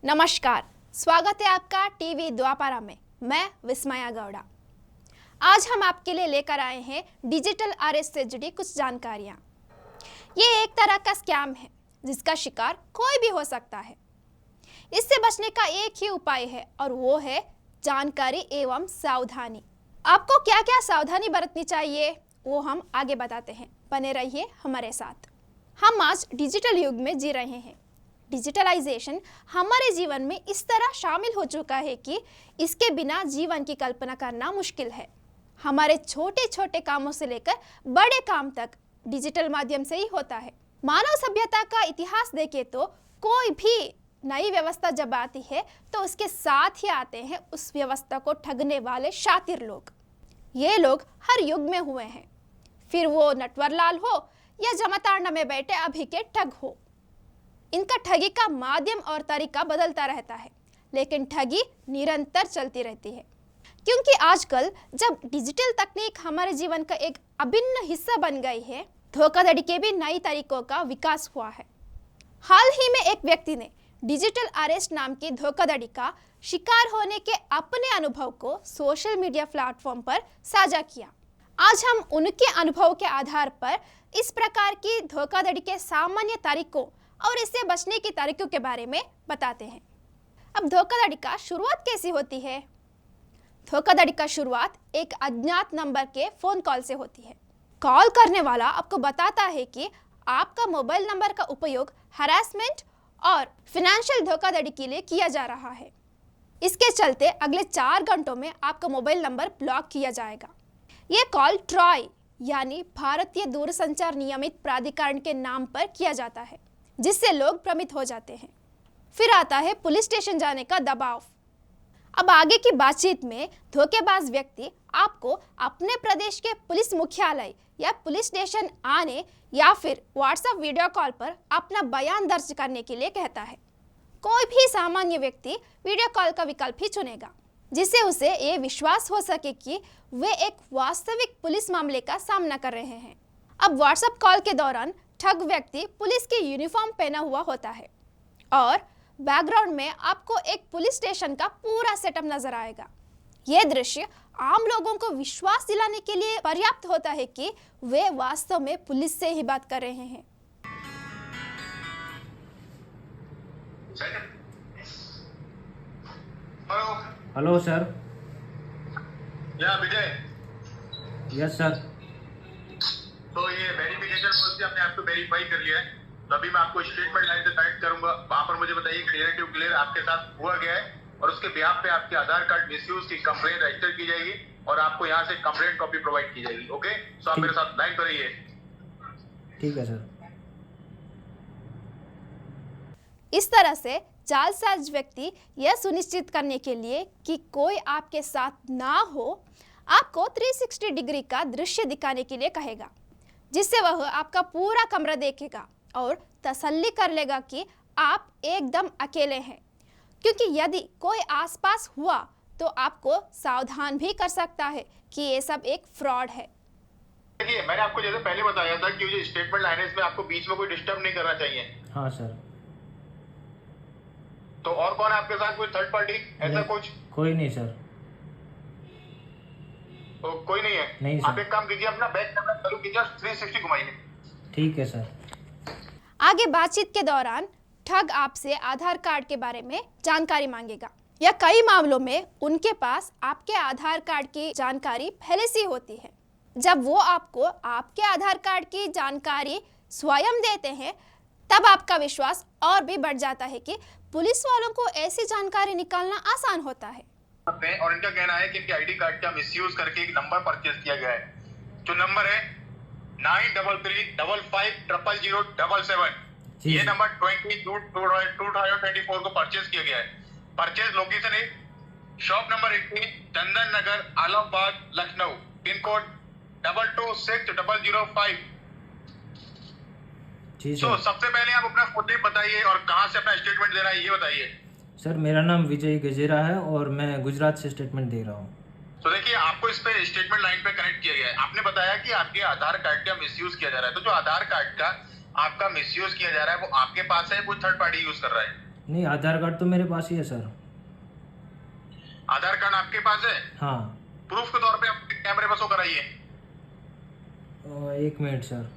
नमस्कार, स्वागत है आपका टीवी द्वापारा में। मैं विस्मया गौड़ा। आज हम आपके लिए लेकर आए हैं डिजिटल अरेस्ट से जुड़ी कुछ जानकारियां। ये एक तरह का स्कैम है जिसका शिकार कोई भी हो सकता है। इससे बचने का एक ही उपाय है और वो है जानकारी एवं सावधानी। आपको क्या क्या सावधानी बरतनी चाहिए वो हम आगे बताते हैं। बने रहिए हमारे साथ। हम आज डिजिटल युग में जी रहे हैं। डिजिटलाइजेशन हमारे जीवन में इस तरह शामिल हो चुका है कि इसके बिना जीवन की कल्पना करना मुश्किल है। हमारे छोटे छोटे कामों से लेकर बड़े काम तक डिजिटल माध्यम से ही होता है। मानव सभ्यता का इतिहास देखें तो कोई भी नई व्यवस्था जब आती है तो उसके साथ ही आते हैं उस व्यवस्था को ठगने वाले शातिर लोग। ये लोग हर युग में हुए हैं, फिर वो नटवरलाल हो या जमातारना में बैठे अभी के ठग हो। इनका ठगी का माध्यम और तरीका बदलता रहता है, लेकिन ठगी निरंतर चलती रहती है, क्योंकि आजकल जब डिजिटल तकनीक हमारे जीवन का एक अभिन्न हिस्सा बन गई है, धोखाधड़ी के भी नई तरीकों का विकास हुआ है। हाल ही में एक व्यक्ति ने डिजिटल अरेस्ट नाम की धोखाधड़ी का शिकार होने के अपने अनुभव को सोशल मीडिया प्लेटफॉर्म पर साझा किया। आज हम उनके अनुभव के आधार पर इस प्रकार की धोखाधड़ी के सामान्य तरीकों और इससे बचने की तरीकों के बारे में बताते हैं। अब धोखाधड़ी का शुरुआत कैसी होती है? धोखाधड़ी का शुरुआत एक अज्ञात नंबर के फोन कॉल से होती है। कॉल करने वाला आपको बताता है कि आपका मोबाइल नंबर का उपयोग हरासमेंट और फाइनेंशियल धोखाधड़ी के लिए किया जा रहा है। इसके चलते अगले 4 घंटों में आपका मोबाइल नंबर ब्लॉक किया जाएगा। ये कॉल ट्रॉय यानी भारतीय दूरसंचार नियमित प्राधिकरण के नाम पर किया जाता है, जिससे लोग भ्रमित हो जाते हैं। फिर आता है पुलिस स्टेशन जाने का दबाव। अब आगे की बातचीत में धोखेबाज व्यक्ति आपको अपने प्रदेश के पुलिस मुख्यालय या पुलिस स्टेशन आने या फिर व्हाट्सएप वीडियो कॉल पर अपना बयान दर्ज करने के लिए कहता है। कोई भी सामान्य व्यक्ति वीडियो कॉल का विकल्प ही चुनेगा, जिससे उसे ये विश्वास हो सके कि वे एक वास्तविक पुलिस मामले का सामना कर रहे हैं। अब व्हाट्सएप कॉल के दौरान ठग व्यक्ति पुलिस की यूनिफॉर्म पहना हुआ होता है और बैकग्राउंड में आपको एक पुलिस स्टेशन का पूरा सेटअप नजर आएगा। यह दृश्य आम लोगों को विश्वास दिलाने के लिए पर्याप्त होता है कि वे वास्तव में पुलिस से ही बात कर रहे हैं। Hello sir. या विजय। Yes sir. तो ये वेरिफिकेशन पॉलिसी आपने आपको वेरीफाई कर लिया है, तो अभी मैं आपको स्टेटमेंट लाइन से कनेक्ट करूंगा। वहां पर मुझे बताइए क्लियर टू क्लियर आपके साथ हुआ गया है और उसके बिहाफ पे आपके आधार कार्ड मिसयूज की कंप्लेंट रजिस्टर की जाएगी और आपको यहाँ से कंप्लेंट कॉपी प्रोवाइड की जाएगी। ओके, सो आप मेरे साथ लाइन पर रहिए। ठीक है सर। इस तरह से जालसाज व्यक्ति यह सुनिश्चित करने के लिए कि कोई आपके साथ ना हो, आपको 360 डिग्री का दृश्य दिखाने के लिए कहेगा, जिससे वह आपका पूरा कमरा देखेगा और तसल्ली कर लेगा कि आप एकदम अकेले हैं, क्योंकि यदि कोई आसपास हुआ तो आपको सावधान भी कर सकता है कि ये सब एक फ्रॉड है। देखिए, मैंने आपको जैसे पहले बताया था कि ये स्टेटमेंट लाइन है, इसमें आपको बीच में कोई डिस्टर्ब नहीं करना चाहिए। हाँ सर। तो और कौन है आपके साथ? कोई थर्ड पार्टी ऐसा कुछ? कोई नहीं सर। तो कोई नहीं है? नहीं सर। आप एक काम कीजिए, अपना बैक कैमरा चालू कीजिए, 360 घुमाइए। ठीक है सर। आगे बातचीत के दौरान ठग आपसे आधार कार्ड के बारे में जानकारी मांगेगा, या कई मामलों में उनके पास आपके आधार कार्ड की जानकारी पहले से होती है। जब वो आपको आपके आधार कार्ड की जानकारी स्वयं देते हैं, तब आपका विश्वास और भी बढ़ जाता है कि पुलिस वालों को ऐसी जानकारी निकालना आसान होता है। और इनका कहना है कि इनके आईडी कार्ड का मिसयूज करके एक नंबर परचेज किया गया है, जो नंबर है 9335500077। ये नंबर 2024 को परचेज किया गया है। परचेज लोकेशन है shop number 18, Chandan Nagar, Alambagh, Lucknow, pin code 226005। तो सबसे पहले आप अपना खुद बताइए और कहां से अपना स्टेटमेंट दे रहा है ये बताइए। सर, मेरा नाम विजय गजेरा है और मैं गुजरात से स्टेटमेंट दे रहा हूँ। तो देखिए, आपको इस पे स्टेटमेंट लाइन पे कनेक्ट किया गया है। आपने बताया कि आपके आधार कार्ड का मिसयूज किया जा रहा है, तो जो आधार कार्ड का आपका मिसयूज किया जा रहा है वो आपके पास है, कोई थर्ड पार्टी यूज कर रहा है? नहीं, आधार कार्ड तो मेरे पास ही है सर। आधार कार्ड आपके पास है? हाँ। प्रूफ के तौर पे आप कैमरे पर शो कराइए। 1 मिनट सर।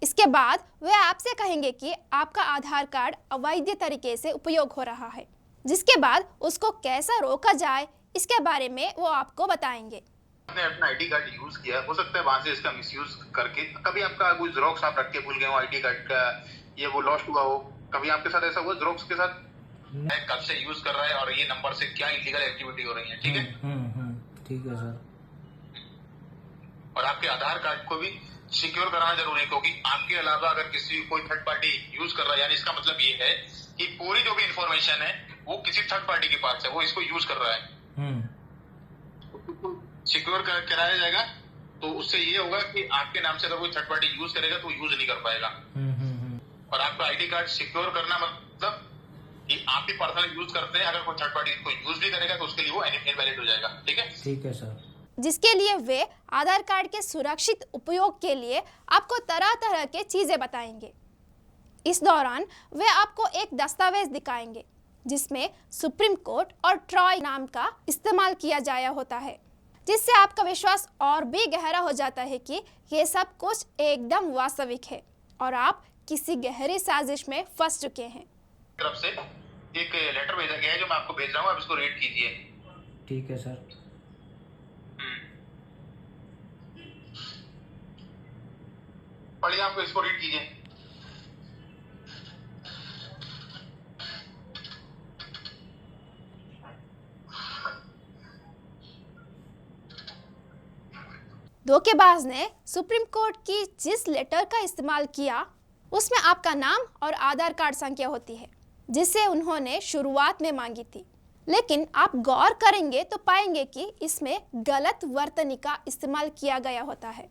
इसके बाद वे आपसे कहेंगे कि आपका आधार कार्ड अवैध तरीके से उपयोग हो रहा है, जिसके बाद उसको कैसा रोका जाए इसके बारे में वो आपको बताएंगे। आपने अपना आईडी कार्ड यूज किया, हो सकता है वहां से इसका मिसयूज करके कभी आपका कोई जेरोक्स आप रख के भूल गए हो आईडी कार्ड का, ये वो लॉस्ट हुआ हो, कभी आपके साथ ऐसा हुआ जेरोक्स के साथ? कब से यूज कर रहा है और ये नंबर से क्या इलीगल एक्टिविटी हो रही है, ठीक है? ठीक है सर। और आपके आधार कार्ड को भी सिक्योर कराना जरूरी है, क्योंकि आपके अलावा अगर किसी कोई थर्ड पार्टी यूज कर रहा है, यानी इसका मतलब ये है कि पूरी जो भी इंफॉर्मेशन है वो किसी थर्ड पार्टी के पास है, वो इसको यूज कर रहा है। सिक्योर कराया जाएगा तो उससे ये होगा कि आपके नाम से अगर कोई थर्ड पार्टी यूज करेगा तो यूज नहीं कर पाएगा। और आपका आईडी कार्ड सिक्योर करना मतलब कि आप ही पर्सनल यूज करते हैं, अगर कोई थर्ड पार्टी को यूज भी करेगा तो उसके लिए वो इनवैलिड हो जाएगा, ठीक है? ठीक है सर। जिसके लिए वे आधार कार्ड के सुरक्षित उपयोग के लिए आपको तरह तरह के चीजें बताएंगे। इस दौरान वे आपको एक दस्तावेज दिखाएंगे जिसमें सुप्रीम कोर्ट और ट्रॉय नाम का इस्तेमाल किया जाया होता है, जिससे आपका विश्वास और भी गहरा हो जाता है कि ये सब कुछ एकदम वास्तविक है और आप किसी गहरी साजिश में फंस चुके हैं। तरफ से एक लेटर भेजा गया है जो मैं आपको भेज रहा हूँ, आप इसको रीड कीजिए। ठीक है सर। पढ़िए, आपको इसको रीड कीजिए। धोखेबाज ने सुप्रीम कोर्ट की जिस लेटर का इस्तेमाल किया उसमें आपका नाम और आधार कार्ड संख्या होती है, जिसे उन्होंने शुरुआत में मांगी थी। लेकिन आप गौर करेंगे तो पाएंगे कि इसमें गलत वर्तनी का इस्तेमाल किया गया होता है।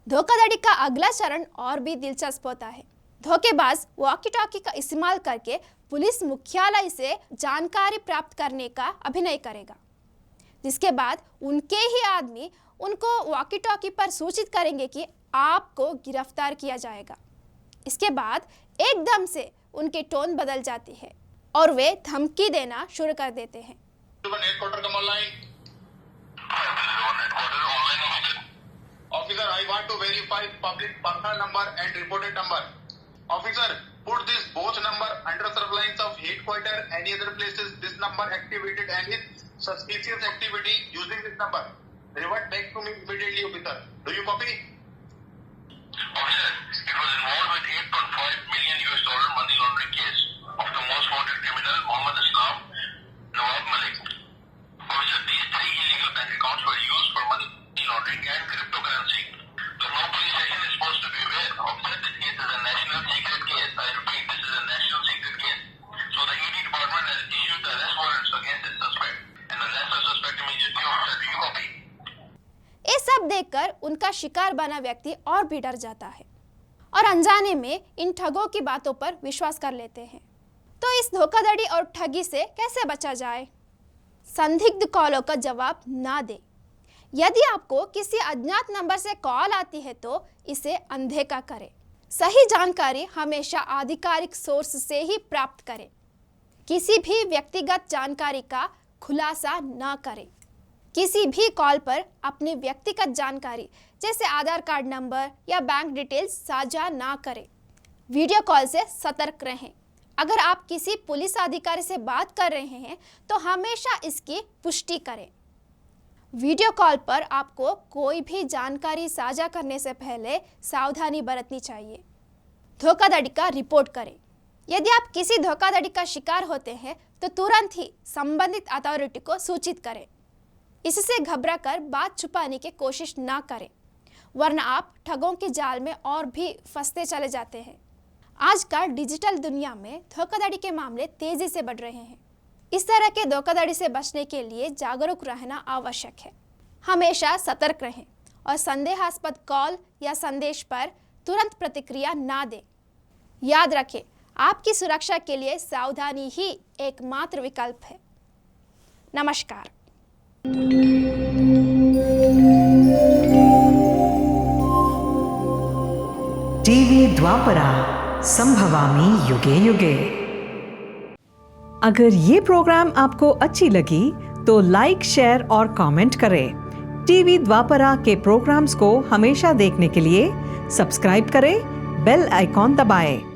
धोखाधड़ी का अगला चरण और भी दिलचस्प होता है। धोखेबाज वॉकी टॉकी का इस्तेमाल करके पुलिस मुख्यालय से जानकारी प्राप्त करने का अभिनय करेगा, जिसके बाद उनके ही आदमी उनको वॉकी टॉकी पर सूचित करेंगे कि आपको गिरफ्तार किया जाएगा। इसके बाद एकदम से उनकी टोन बदल जाती है और वे धमकी देना शुरू कर देते हैं। Officer, I want to verify public personal number and reported number. Officer, put this both number under surveillance of headquarter, any other places this number activated and his suspicious activity using this number. Revert back to me immediately, officer. Do you copy? Officer, it was involved with $8.5 million money laundering case of the most wanted criminal Mohammed Islam Nawab Malik. Officer, these 3 illegal bank accounts were used for money laundering and cryptocurrency. So no police station is supposed to be aware of that. This case is a national secret case. I repeat, this is a national secret case. So the ED department has issued the arrest warrants against this suspect. And arrest the suspect immediately. Officer, do you copy? ये सब देखकर उनका शिकार बना व्यक्ति और भी डर जाता है और अनजाने में इन ठगों की बातों पर विश्वास कर लेते हैं। तो इस धोखाधड़ी और ठगी से कैसे बचा जाए? संदिग्ध कॉलों का जवाब ना दें। यदि आपको किसी अज्ञात नंबर से कॉल आती है तो इसे अनदेखा करें। सही जानकारी हमेशा आधिकारिक सोर्स से ही प्राप्त करें। किसी भी व्यक्तिगत जानकारी का खुलासा ना करें। किसी भी कॉल पर अपनी व्यक्तिगत जानकारी जैसे आधार कार्ड नंबर या बैंक डिटेल्स साझा ना करें। वीडियो कॉल से सतर्क रहें। अगर आप किसी पुलिस अधिकारी से बात कर रहे हैं तो हमेशा इसकी पुष्टि करें। वीडियो कॉल पर आपको कोई भी जानकारी साझा करने से पहले सावधानी बरतनी चाहिए। धोखाधड़ी का रिपोर्ट करें। यदि आप किसी धोखाधड़ी का शिकार होते हैं तो तुरंत ही संबंधित अथॉरिटी को सूचित करें। इससे घबराकर बात छुपाने की कोशिश ना करें, वरना आप ठगों के जाल में और भी फंसते चले जाते हैं। आज का डिजिटल दुनिया में धोखाधड़ी के मामले तेजी से बढ़ रहे हैं। इस तरह के धोखाधड़ी से बचने के लिए जागरूक रहना आवश्यक है। हमेशा सतर्क रहें और संदेहास्पद कॉल या संदेश पर तुरंत प्रतिक्रिया ना दें। याद रखें, आपकी सुरक्षा के लिए सावधानी ही एकमात्र विकल्प है। नमस्कार। टीवी द्वापरा संभवामि युगे युगे। अगर ये प्रोग्राम आपको अच्छी लगी तो लाइक, शेयर और कमेंट करें। टीवी द्वापरा के प्रोग्राम्स को हमेशा देखने के लिए सब्सक्राइब करें, बेल आइकॉन दबाएं।